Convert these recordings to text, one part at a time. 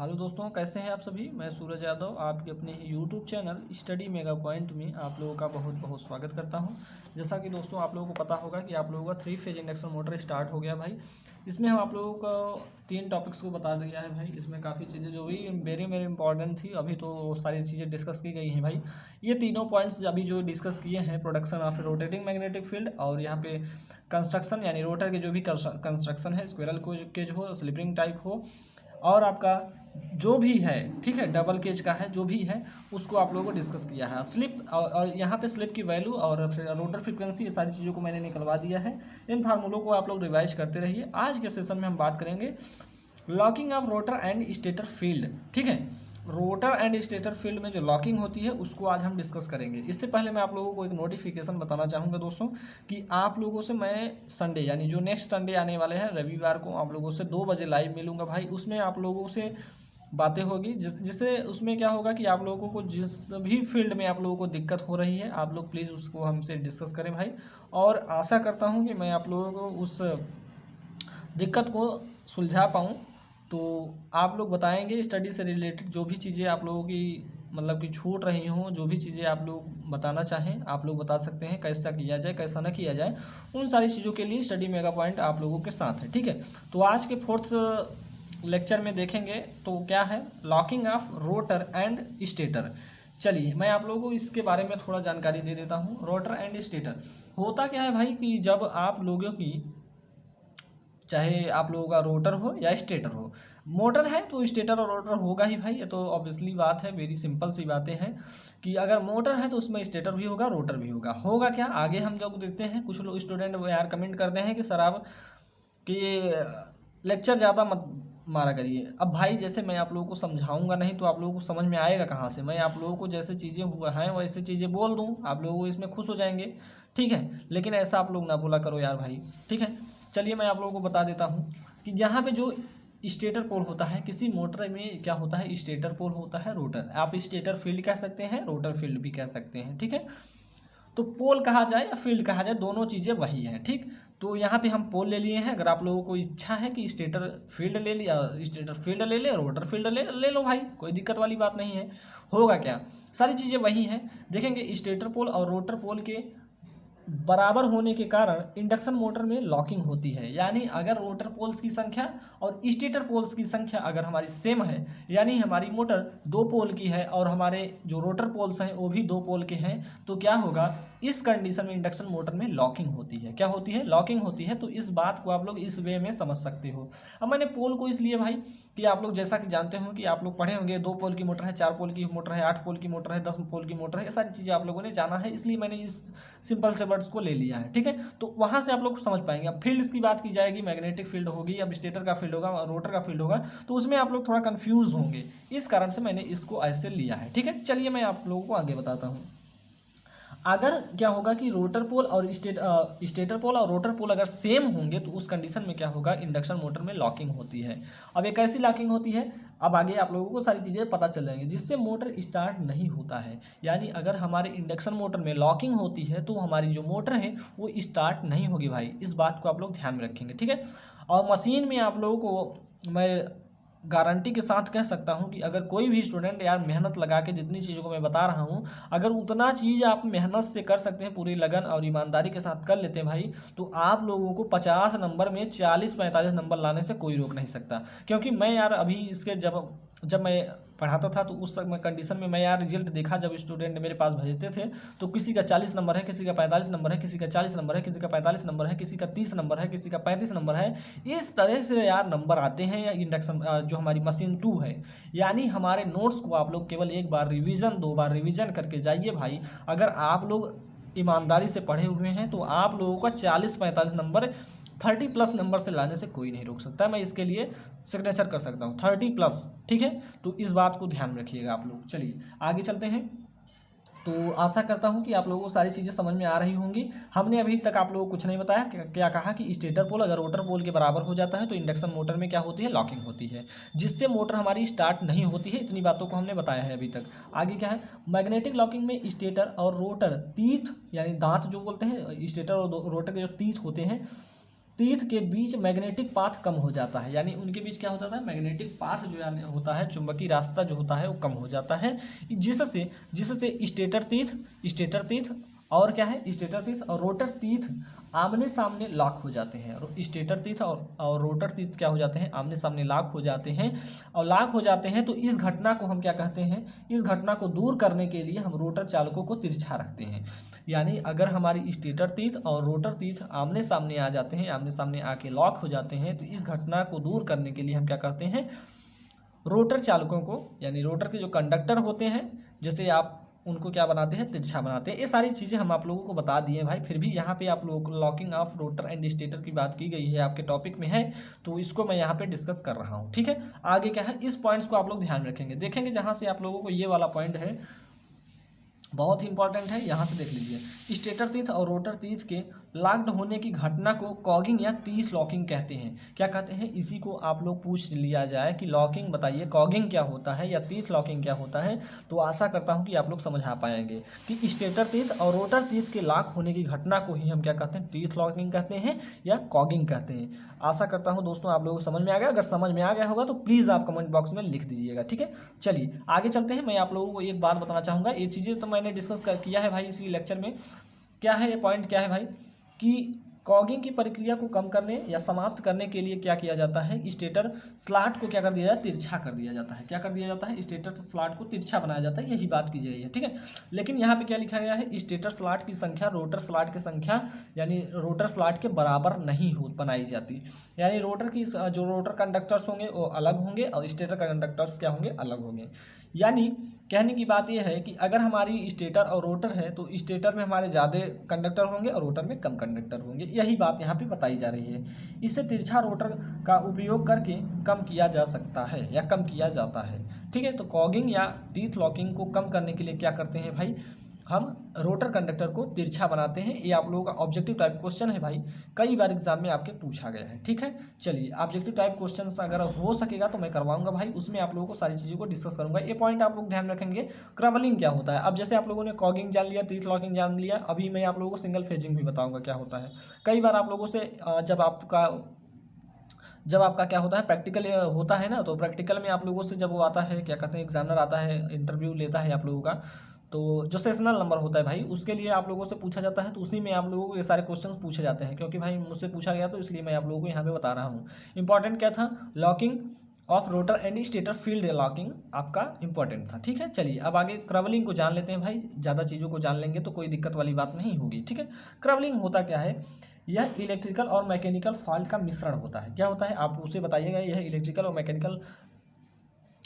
Hello दोस्तों, कैसे हैं आप सभी। मैं सूरज यादव आपके अपने YouTube channel study mega point में आप लोगों का बहुत बहुत स्वागत करता हूं। जैसा कि दोस्तों आप लोगों को पता होगा कि आप लोगों का 3 फेज इंडक्शन मोटर स्टार्ट हो गया भाई। इसमें हम आप लोगों को 3 टॉपिक्स को बता दिया है भाई। इसमें काफ़ी चीज़ें जो भी वेरी वेरी इंपॉर्टेंट थी, अभी तो सारी चीज़ें डिस्कस की गई हैं भाई। ये तीनों पॉइंट्स अभी जो डिस्कस किए हैं, production of rotating magnetic field, और यहाँ पे कंस्ट्रक्शन यानी रोटर के जो भी कंस्ट्रक्शन है, स्क्विरल केज हो, स्लिपिंग टाइप हो, और आपका जो भी है, ठीक है, डबल केज का है जो भी है, उसको आप लोगों को डिस्कस किया है। स्लिप और यहाँ पे स्लिप की वैल्यू और फिर रोटर फ्रीक्वेंसी, ये सारी चीज़ों को मैंने निकलवा दिया है। इन फार्मूलों को आप लोग रिवाइज करते रहिए। आज के सेशन में हम बात करेंगे locking of rotor and stator field. ठीक है, रोटर एंड स्टेटर फील्ड में जो लॉकिंग होती है उसको आज हम डिस्कस करेंगे। इससे पहले मैं आप लोगों को एक नोटिफिकेशन बताना चाहूँगा दोस्तों कि आप लोगों से मैं संडे यानी जो नेक्स्ट संडे आने वाले हैं रविवार को आप लोगों से 2 बजे लाइव मिलूंगा भाई। उसमें आप लोगों से बातें होगी जिससे उसमें क्या होगा कि आप लोगों को जिस भी फील्ड में आप लोगों को दिक्कत हो रही है, आप लोग प्लीज़ उसको हमसे डिस्कस करें भाई। और आशा करता हूँ कि मैं आप लोगों को उस दिक्कत को सुलझा पाऊँ। तो आप लोग बताएंगे स्टडी से रिलेटेड जो भी चीज़ें आप लोगों की मतलब कि छूट रही हों, जो भी चीज़ें आप लोग बताना चाहें आप लोग बता सकते हैं। कैसा किया जाए कैसा ना किया जाए, उन सारी चीज़ों के लिए स्टडी मेगा पॉइंट आप लोगों के साथ है। ठीक है, तो आज के 4th लेक्चर में देखेंगे तो क्या है, locking of rotor and stator. चलिए मैं आप लोगों को इसके बारे में थोड़ा जानकारी दे देता हूँ। रोटर एंड स्टेटर होता क्या है भाई कि जब आप लोगों की, चाहे आप लोगों का रोटर हो या स्टेटर हो, मोटर है तो स्टेटर और रोटर होगा ही भाई। ये तो ऑब्वियसली बात है, वेरी सिंपल सी बातें हैं कि अगर मोटर है तो उसमें स्टेटर भी होगा रोटर भी होगा। होगा क्या, आगे हम जब देखते हैं कुछ लोग स्टूडेंट यार कमेंट करते हैं कि सर आप कि लेक्चर ज़्यादा मत मारा करिए। अब भाई जैसे मैं आप लोगों को समझाऊंगा नहीं तो आप लोगों को समझ में आएगा कहाँ से। मैं आप लोगों को जैसे चीज़ें हुआ हैं वैसे चीज़ें बोल दूँ, आप लोगों को इसमें खुश हो जाएंगे। ठीक है, लेकिन ऐसा आप लोग ना बोला करो यार भाई। ठीक है, चलिए मैं आप लोगों को बता देता हूँ कि यहाँ पे जो स्टेटर पोल होता है, किसी मोटर में क्या होता है, स्टेटर पोल होता है, रोटर। आप स्टेटर फील्ड कह सकते हैं, रोटर फील्ड भी कह सकते हैं। ठीक है, तो पोल कहा जाए या फील्ड कहा जाए, दोनों चीज़ें वही हैं। ठीक, तो यहाँ पे हम पोल ले लिए हैं। अगर आप लोगों को इच्छा है कि स्टेटर फील्ड ले लिया, स्टेटर फील्ड ले ले, रोटर फील्ड ले लो भाई, कोई दिक्कत वाली बात नहीं है। होगा क्या, सारी चीज़ें वही हैं। देखेंगे स्टेटर पोल और रोटर पोल के बराबर होने के कारण इंडक्शन मोटर में लॉकिंग होती है। यानी अगर रोटर पोल्स की संख्या और स्टेटर पोल्स की संख्या अगर हमारी सेम है, यानी हमारी मोटर 2 पोल की है और हमारे जो रोटर पोल्स हैं वो भी 2 पोल के हैं, तो क्या होगा, इस कंडीशन में इंडक्शन मोटर में लॉकिंग होती है। क्या होती है, लॉकिंग होती है। तो इस बात को आप लोग इस वे में समझ सकते हो। अब मैंने पोल को इसलिए भाई कि आप लोग जैसा कि जानते हो कि आप लोग पढ़े होंगे 2 पोल की मोटर है, 4 पोल की मोटर है, 8 पोल की मोटर है, 10 पोल की मोटर है, ये सारी चीज़ें आप लोगों ने जाना है, इसलिए मैंने इस सिंपल से वर्ड्स को ले लिया है। ठीक है, तो वहाँ से आप लोग समझ पाएंगे। अब फील्ड्स की बात की जाएगी, मैग्नेटिक फील्ड होगी, अब स्टेटर का फील्ड होगा, रोटर का फील्ड होगा, तो उसमें आप लोग थोड़ा कंफ्यूज होंगे। इस कारण से मैंने इसको ऐसे लिया है। ठीक है, चलिए मैं आप लोगों को आगे बताता हूँ। अगर क्या होगा कि रोटर पोल और स्टेटर पोल और रोटर पोल अगर सेम होंगे तो उस कंडीशन में क्या होगा, इंडक्शन मोटर में लॉकिंग होती है। अब एक ऐसी लॉकिंग होती है, अब आगे आप लोगों को सारी चीज़ें पता चल जाएंगी, जिससे मोटर स्टार्ट नहीं होता है। यानी अगर हमारे इंडक्शन मोटर में लॉकिंग होती है तो हमारी जो मोटर है वो स्टार्ट नहीं होगी भाई। इस बात को आप लोग ध्यान में रखेंगे। ठीक है, और मशीन में आप लोगों को मैं गारंटी के साथ कह सकता हूं कि अगर कोई भी स्टूडेंट यार मेहनत लगा के जितनी चीज़ों को मैं बता रहा हूं, अगर उतना चीज़ आप मेहनत से कर सकते हैं, पूरी लगन और ईमानदारी के साथ कर लेते हैं भाई, तो आप लोगों को 50 नंबर में 40-45 नंबर लाने से कोई रोक नहीं सकता। क्योंकि मैं यार अभी इसके जब मैं पढ़ाता था तो उस समय कंडीशन में मैं यार रिजल्ट देखा, जब स्टूडेंट मेरे पास भेजते थे तो किसी का 40 नंबर है, किसी का 45 नंबर है, किसी का 40 नंबर है, किसी का 45 नंबर है, किसी का 30 नंबर है, किसी का 35 नंबर है। इस तरह से यार नंबर आते हैं। या इंडक्शन जो हमारी मशीन 2 है, यानी हमारे नोट्स को आप लोग केवल 1 बार रिविज़न 2 बार रिविज़न करके जाइए भाई। अगर आप लोग ईमानदारी से पढ़े हुए हैं तो आप लोगों का 40-45 नंबर 30+ नंबर से लाने से कोई नहीं रोक सकता। मैं इसके लिए सिग्नेचर कर सकता हूँ 30+। ठीक है, तो इस बात को ध्यान में रखिएगा आप लोग। चलिए आगे चलते हैं। तो आशा करता हूँ कि आप लोगों को सारी चीज़ें समझ में आ रही होंगी। हमने अभी तक आप लोगों को कुछ नहीं बताया, क्या कहा कि स्टेटर पोल अगर रोटर पोल के बराबर हो जाता है तो इंडक्शन मोटर में क्या होती है, लॉकिंग होती है, जिससे मोटर हमारी स्टार्ट नहीं होती है। इतनी बातों को हमने बताया है अभी तक। आगे क्या है, मैग्नेटिक लॉकिंग में स्टेटर और रोटर तीथ यानी दांत जो बोलते हैं, स्टेटर और रोटर के जो तीथ होते हैं, टीथ के बीच मैग्नेटिक पाथ कम हो जाता है, यानी उनके बीच क्या हो जाता है, मैग्नेटिक पाथ जो यानी होता है, चुंबकीय रास्ता जो होता है वो कम हो जाता है, जिससे स्टेटर तीथ और क्या है, स्टेटर तीथ और रोटर तीथ आमने सामने लॉक हो जाते हैं। स्टेटर तीथ और रोटर तीथ क्या हो जाते हैं, आमने सामने लॉक हो जाते हैं। और लॉक हो जाते हैं तो इस घटना को हम क्या कहते हैं, इस घटना को दूर करने के लिए हम रोटर चालकों को तिरछा रखते हैं। यानी अगर हमारी स्टेटर तीथ और रोटर तीथ आमने सामने आ जाते हैं, आमने सामने आके लॉक हो जाते हैं, तो इस घटना को दूर करने के लिए हम क्या करते हैं, रोटर चालकों को, यानी रोटर के जो कंडक्टर होते हैं, जैसे आप उनको क्या बनाते हैं, तिरछा बनाते हैं। ये सारी चीज़ें हम आप लोगों को बता दिए भाई। फिर भी यहाँ पे आप लोगों को locking of rotor and stator की बात की गई है, आपके टॉपिक में है, तो इसको मैं यहाँ पे डिस्कस कर रहा हूँ। ठीक है, आगे क्या है, इस पॉइंट्स को आप लोग ध्यान रखेंगे, देखेंगे जहाँ से आप लोगों को ये वाला पॉइंट है बहुत ही इंपॉर्टेंट है, यहाँ से देख लीजिए। स्टेटर तीथ और रोटर तीथ के लॉक्ड होने की घटना को कॉगिंग या टीथ लॉकिंग कहते हैं। क्या कहते हैं, इसी को आप लोग पूछ लिया जाए कि लॉकिंग बताइए, कॉगिंग क्या होता है या टीथ लॉकिंग क्या होता है, तो आशा करता हूँ कि आप लोग समझा पाएंगे कि स्टेटर तीथ और रोटर तीथ के लॉक होने की घटना को ही हम क्या कहते हैं, टीथ लॉकिंग कहते हैं या कॉगिंग कहते हैं। आशा करता हूँ दोस्तों आप लोगों को समझ में आ गया। अगर समझ में आ गया होगा तो प्लीज़ आप कमेंट बॉक्स में लिख दीजिएगा। ठीक है, चलिए आगे चलते हैं। मैं आप लोगों को एक बात बताना चाहूँगा, ये चीज़ें तो मैंने डिस्कस किया है भाई इसी लेक्चर में। क्या है ये पॉइंट, क्या है भाई, कि कॉगिंग की प्रक्रिया को कम करने या समाप्त करने के लिए क्या किया जाता है, स्टेटर स्लॉट को क्या कर दिया जाता है, तिरछा कर दिया जाता है। क्या कर दिया जाता है, स्टेटर स्लॉट को तिरछा बनाया जाता है, यही बात की गई है। ठीक है, लेकिन यहाँ पे क्या लिखा गया है, स्टेटर स्लॉट की संख्या रोटर स्लॉट की संख्या यानी रोटर स्लॉट के बराबर नहीं हो बनाई जाती। यानी रोटर की जो रोटर कंडक्टर्स होंगे वो अलग होंगे और स्टेटर कंडक्टर्स क्या होंगे, अलग होंगे। यानी कहने की बात यह है कि अगर हमारी स्टेटर और रोटर है तो स्टेटर में हमारे ज़्यादा कंडक्टर होंगे और रोटर में कम कंडक्टर होंगे, यही बात यहाँ पे बताई जा रही है। इससे तिरछा रोटर का उपयोग करके कम किया जा सकता है या कम किया जाता है। ठीक है, तो कॉगिंग या टीथ लॉकिंग को कम करने के लिए क्या करते हैं भाई, हम रोटर कंडक्टर को तिरछा बनाते हैं। ये आप लोगों का ऑब्जेक्टिव टाइप क्वेश्चन है भाई, कई बार एग्जाम में आपके पूछा गया है। ठीक है, चलिए ऑब्जेक्टिव टाइप क्वेश्चन अगर हो सकेगा तो मैं करवाऊंगा भाई, उसमें आप लोगों को सारी चीज़ों को डिस्कस करूंगा। ये पॉइंट आप लोग ध्यान रखेंगे। क्रवलिंग क्या होता है, अब जैसे आप लोगों ने कॉगिंग जान लिया, टीथ लॉकिंग जान लिया, अभी मैं आप लोगों को सिंगल फेजिंग भी बताऊँगा क्या होता है। कई बार आप लोगों से जब आपका क्या होता है, प्रैक्टिकल होता है ना, तो प्रैक्टिकल में आप लोगों से जब वो आता है, क्या कहते हैं, एग्जामिनर आता है, इंटरव्यू लेता है आप लोगों का, तो जो सेशनल नंबर होता है भाई, उसके लिए आप लोगों से पूछा जाता है, तो उसी में आप लोगों को ये सारे क्वेश्चंस पूछे जाते हैं। क्योंकि भाई मुझसे पूछा गया तो इसलिए मैं आप लोगों को यहाँ पे बता रहा हूँ। इंपॉर्टेंट क्या था, locking of rotor and stator field locking आपका इंपॉर्टेंट था। ठीक है, चलिए अब आगे क्रवलिंग को जान लेते हैं भाई। ज़्यादा चीज़ों को जान लेंगे तो कोई दिक्कत वाली बात नहीं होगी। ठीक है, क्रवलिंग होता क्या है, यह इलेक्ट्रिकल और मैकेनिकल फॉल्ट का मिश्रण होता है। क्या होता है आप उसे बताइएगा, यह इलेक्ट्रिकल और मैकेनिकल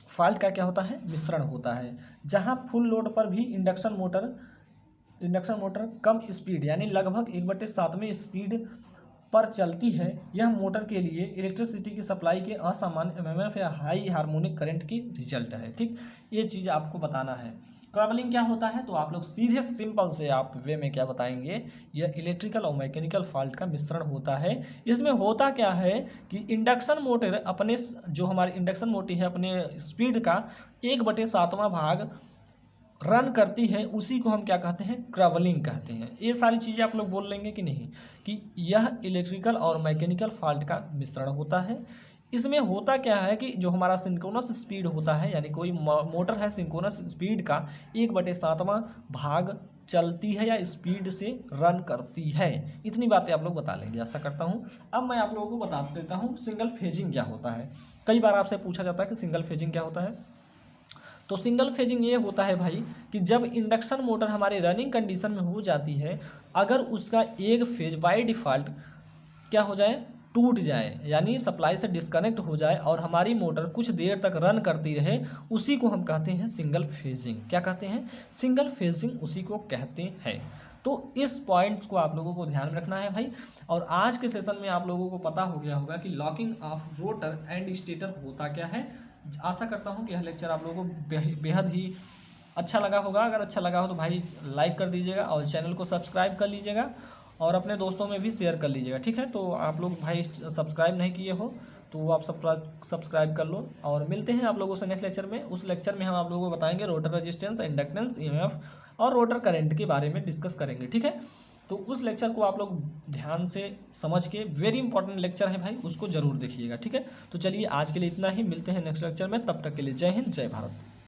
फॉल्ट का क्या होता है, मिश्रण होता है। जहां फुल लोड पर भी इंडक्शन मोटर कम स्पीड यानी लगभग 1/7 स्पीड पर चलती है। यह मोटर के लिए इलेक्ट्रिसिटी की सप्लाई के असामान्य एमएमएफ या हाई हार्मोनिक करंट की रिजल्ट है। ठीक, ये चीज़ आपको बताना है। क्रवलिंग क्या होता है, तो आप लोग सीधे सिंपल से आप वे में क्या बताएंगे, यह इलेक्ट्रिकल और मैकेनिकल फॉल्ट का मिश्रण होता है। इसमें होता क्या है कि इंडक्शन मोटर अपने जो हमारी इंडक्शन मोटर है अपने स्पीड का 1/7 भाग रन करती है, उसी को हम क्या कहते हैं, क्रवलिंग कहते हैं। ये सारी चीज़ें आप लोग बोल लेंगे कि नहीं, कि यह इलेक्ट्रिकल और मैकेनिकल फॉल्ट का मिश्रण होता है। इसमें होता क्या है कि जो हमारा सिंक्रोनस स्पीड होता है, यानी कोई मोटर है सिंक्रोनस स्पीड का 1/7 भाग चलती है या स्पीड से रन करती है। इतनी बातें आप लोग बता लेंगे, आशा करता हूँ। अब मैं आप लोगों को बता देता हूँ सिंगल फेजिंग क्या होता है। कई बार आपसे पूछा जाता है कि सिंगल फेजिंग क्या होता है, तो सिंगल फेजिंग ये होता है भाई कि जब इंडक्शन मोटर हमारे रनिंग कंडीशन में हो जाती है, अगर उसका एक फेज बाय डिफ़ॉल्ट क्या हो जाए, टूट जाए, यानी सप्लाई से डिस्कनेक्ट हो जाए और हमारी मोटर कुछ देर तक रन करती रहे, उसी को हम कहते हैं सिंगल फेजिंग। क्या कहते हैं, सिंगल फेजिंग उसी को कहते हैं। तो इस पॉइंट्स को आप लोगों को ध्यान रखना है भाई। और आज के सेशन में आप लोगों को पता हो गया होगा कि locking of rotor and stator होता क्या है। आशा करता हूँ कि यह लेक्चर आप लोगों को बेहद ही अच्छा लगा होगा। अगर अच्छा लगा हो तो भाई लाइक कर दीजिएगा और चैनल को सब्सक्राइब कर लीजिएगा और अपने दोस्तों में भी शेयर कर लीजिएगा। ठीक है, तो आप लोग भाई सब्सक्राइब नहीं किए हो तो आप सब्सक्राइब कर लो। और मिलते हैं आप लोगों से नेक्स्ट लेक्चर में। उस लेक्चर में हम आप लोगों को बताएंगे रोटर रेजिस्टेंस, इंडक्टेंस, ईएमएफ और रोटर करंट के बारे में डिस्कस करेंगे। ठीक है, तो उस लेक्चर को आप लोग ध्यान से समझ के, वेरी इंपॉर्टेंट लेक्चर है भाई, उसको जरूर देखिएगा। ठीक है, तो चलिए आज के लिए इतना ही, मिलते हैं नेक्स्ट लेक्चर में, तब तक के लिए जय हिंद जय भारत।